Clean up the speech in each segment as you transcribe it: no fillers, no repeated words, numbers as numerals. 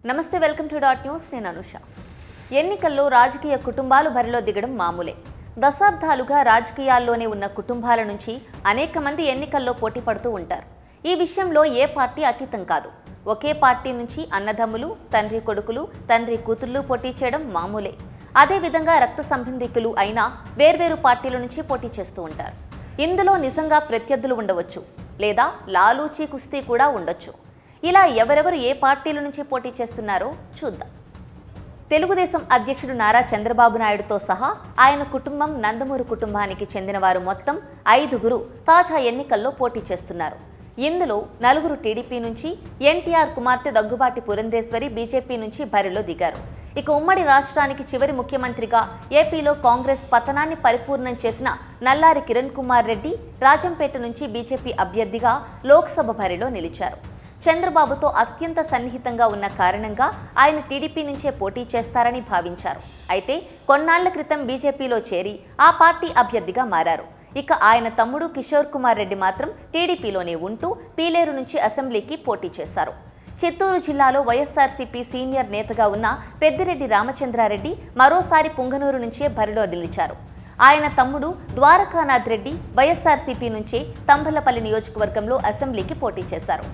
నమస్తే welcome to dot news నేను అనుష. ఎన్నికల్లో రాజకీయ కుటుంబాలు బరిలో దిగడం మామూలే. దశాబ్దాలుగా రాజకీయాల్లోనే ఉన్న కుటుంబాల నుంచి అనేక మంది ఎన్నికల్లో పోటీ పడుతూ ఉంటారు. ఈ విషయంలో ఏ పార్టీ అతీతం కాదు. ఒకే పార్టీ నుంచి అన్నదమ్ములు, తండ్రి కొడుకులు, తండ్రి కూతుళ్లు పోటీ చేయడం మామూలే. అదేవిధంగా రక్త సంబంధికులు అయినా వేర్వేరు పార్టీల నుంచి పోటీ చేస్తూ ఉంటారు. ఇందులో నిజంగా ప్రత్యర్థులు ఉండవచ్చు, లేదా లాలూచీ కుస్తీ కూడా ఉండొచ్చు. ఇలా ఎవరెవరు ఏ పార్టీల నుంచి పోటీ చేస్తున్నారో చూద్దాం. తెలుగుదేశం అధ్యక్షుడు నారా చంద్రబాబు నాయుడుతో సహా ఆయన కుటుంబం, నందమూరి కుటుంబానికి చెందిన వారు మొత్తం 5గురు తాజా ఎన్నికల్లో పోటీ చేస్తున్నారు. ఇందులో 4 టీడీపీ నుంచి, ఎన్టీఆర్ కుమార్తె దగ్గుబాటి పురంధేశ్వరి బీజేపీ నుంచి బరిలో దిగారు. ఇక ఉమ్మడి రాష్ట్రానికి చివరి ముఖ్యమంత్రిగా ఏపీలో కాంగ్రెస్ పతనాన్ని పరిపూర్ణం చేసిన నల్లారి కిరణ్ కుమార్ రెడ్డి రాజంపేట నుంచి బీజేపీ అభ్యర్థిగా లోక్సభ బరిలో నిలిచారు. చంద్రబాబుతో అత్యంత సన్నిహితంగా ఉన్న కారణంగా ఆయన టీడీపీ నుంచే పోటీ చేస్తారని భావించారు. అయితే కొన్నాళ్ల క్రితం బీజేపీలో చేరి ఆ పార్టీ అభ్యర్థిగా మారారు. ఇక ఆయన తమ్ముడు కిషోర్ కుమార్ రెడ్డి మాత్రం టీడీపీలోనే ఉంటూ పీలేరు నుంచి అసెంబ్లీకి పోటీ చేశారు. చిత్తూరు జిల్లాలో వైఎస్ఆర్సీపీ సీనియర్ నేతగా ఉన్న పెద్దిరెడ్డి రామచంద్రారెడ్డి మరోసారి పుంగనూరు నుంచే బరిలో నిలిచారు. ఆయన తమ్ముడు ద్వారకానాథ్ రెడ్డి వైఎస్ఆర్సీపీ నుంచే తంబలపల్లి నియోజకవర్గంలో అసెంబ్లీకి పోటీ చేశారు.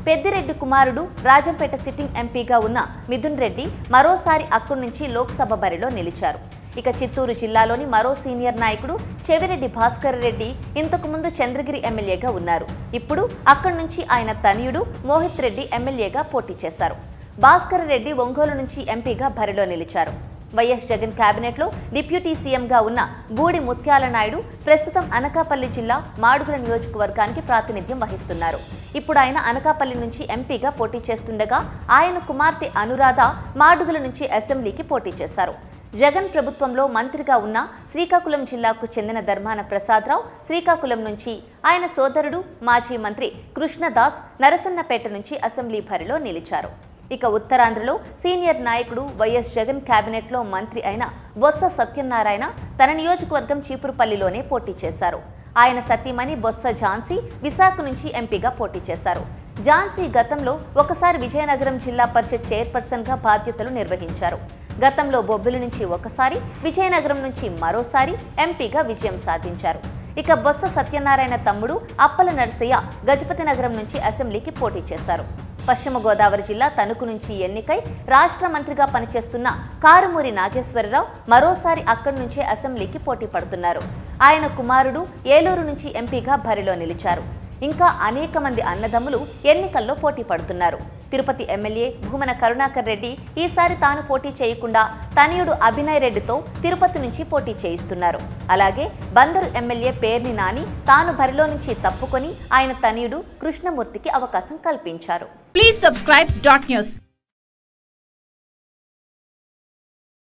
పెద్దిరెడ్డి కుమారుడు రాజంపేట సిట్టింగ్ ఎంపీగా ఉన్న మిథున్ రెడ్డి మరోసారి అక్కడి నుంచి లోక్సభ బరిలో నిలిచారు. ఇక చిత్తూరు జిల్లాలోని మరో సీనియర్ నాయకుడు చెవిరెడ్డి భాస్కర్ రెడ్డి ఇంతకుముందు చంద్రగిరి ఎమ్మెల్యేగా ఉన్నారు. ఇప్పుడు అక్కడి నుంచి ఆయన తనయుడు మోహిత్ రెడ్డి ఎమ్మెల్యేగా పోటీ చేశారు. భాస్కర్ రెడ్డి ఒంగోలు నుంచి ఎంపీగా బరిలో నిలిచారు. వైఎస్ జగన్ కేబినెట్లో డిప్యూటీ సీఎంగా ఉన్న బూడి ముత్యాల నాయుడు ప్రస్తుతం అనకాపల్లి జిల్లా మాడుగుల నియోజకవర్గానికి ప్రాతినిధ్యం వహిస్తున్నారు. ఇప్పుడు ఆయన అనకాపల్లి నుంచి ఎంపీగా పోటీ చేస్తుండగా ఆయన కుమార్తె అనురాధ మాడుగుల నుంచి అసెంబ్లీకి పోటీ చేశారు. జగన్ ప్రభుత్వంలో మంత్రిగా ఉన్న శ్రీకాకుళం జిల్లాకు చెందిన ధర్మాన ప్రసాదరావు శ్రీకాకుళం నుంచి, ఆయన సోదరుడు మాజీ మంత్రి కృష్ణదాస్ నరసన్నపేట నుంచి అసెంబ్లీ బరిలో నిలిచారు. ఇక ఉత్తరాంధ్రలో సీనియర్ నాయకుడు వైఎస్ జగన్ కేబినెట్లో మంత్రి అయిన బొత్స సత్యనారాయణ తన నియోజకవర్గం చీపురుపల్లిలోనే పోటీ చేశారు. ఆయన సతీమణి బొత్స ఝాన్సీ విశాఖ నుంచి ఎంపీగా పోటీ చేశారు. ఝాన్సీ గతంలో ఒకసారి విజయనగరం జిల్లా పరిషత్ చైర్పర్సన్గా బాధ్యతలు నిర్వహించారు. గతంలో బొబ్బిలి నుంచి ఒకసారి, విజయనగరం నుంచి మరోసారి ఎంపీగా విజయం సాధించారు. ఇక బొత్స సత్యనారాయణ తమ్ముడు అప్పల నరసయ్య గజపతి నగరం నుంచి అసెంబ్లీకి పోటీ చేశారు. పశ్చిమ గోదావరి జిల్లా తణుకు నుంచి ఎన్నికై రాష్ట్ర మంత్రిగా పనిచేస్తున్న కారుమూరి నాగేశ్వరరావు మరోసారి అక్కడి నుంచే అసెంబ్లీకి పోటీ పడుతున్నారు. ఆయన కుమారుడు ఏలూరు నుంచి ఎంపీగా బరిలో నిలిచారు. ఇంకా అనేక మంది అన్నదమ్ములు ఎన్నికల్లో పోటీ పడుతున్నారు. తిరుపతి ఎమ్మెల్యే భూమన కరుణాకర్ రెడ్డి ఈసారి తాను పోటీ చేయకుండా తనయుడు అభినయ్ రెడ్డితో తిరుపతి నుంచి పోటీ చేయిస్తున్నారు. అలాగే బందరు ఎమ్మెల్యే పేర్ని నాని తాను బరిలో నుంచి తప్పుకొని ఆయన తనయుడు కృష్ణమూర్తికి అవకాశం కల్పించారు. Please subscribe .news.